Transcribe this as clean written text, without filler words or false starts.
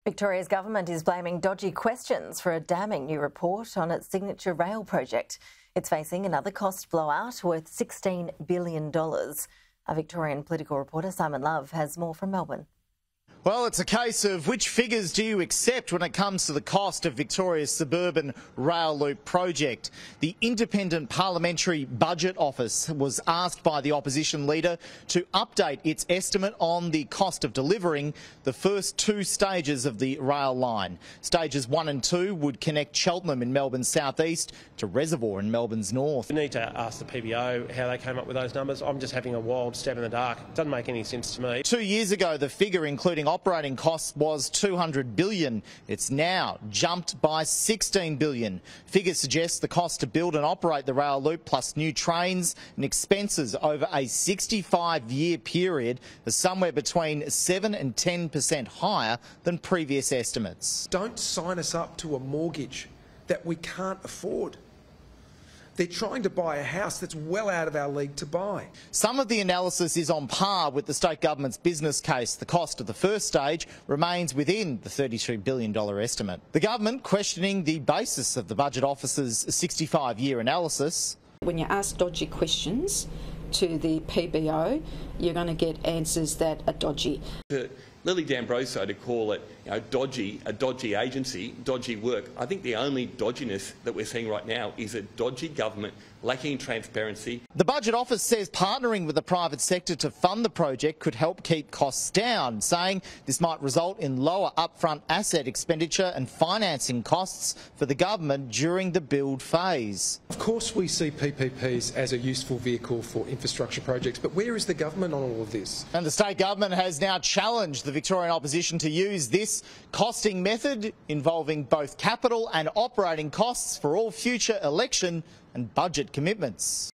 Victoria's government is blaming dodgy questions for a damning new report on its signature rail project. It's facing another cost blowout worth $16 billion. Our Victorian political reporter Simon Love has more from Melbourne. Well, it's a case of which figures do you accept when it comes to the cost of Victoria's suburban rail loop project. The Independent Parliamentary Budget Office was asked by the opposition leader to update its estimate on the cost of delivering the first two stages of the rail line. Stages 1 and 2 would connect Cheltenham in Melbourne's southeast to Reservoir in Melbourne's north. We need to ask the PBO how they came up with those numbers. I'm just having a wild stab in the dark. It doesn't make any sense to me. 2 years ago, the figure, including operating costs, was $200 billion. It's now jumped by $16 billion. Figures suggest the cost to build and operate the rail loop, plus new trains and expenses over a 65-year period, is somewhere between 7 and 10% higher than previous estimates. Don't sign us up to a mortgage that we can't afford. They're trying to buy a house that's well out of our league to buy. Some of the analysis is on par with the state government's business case. The cost of the first stage remains within the $32 billion estimate. The government questioning the basis of the Budget Office's 65-year analysis. When you ask dodgy questions to the PBO, you're going to get answers that are dodgy. For Lily D'Ambrosio to call it dodgy, a dodgy agency, dodgy work, I think the only dodginess that we're seeing right now is a dodgy government lacking transparency. The Budget Office says partnering with the private sector to fund the project could help keep costs down, saying this might result in lower upfront asset expenditure and financing costs for the government during the build phase. Of course we see PPPs as a useful vehicle for infrastructure projects, but where is the government on all of this? And the state government has now challenged the Victorian Opposition to use this costing method involving both capital and operating costs for all future election and budget commitments.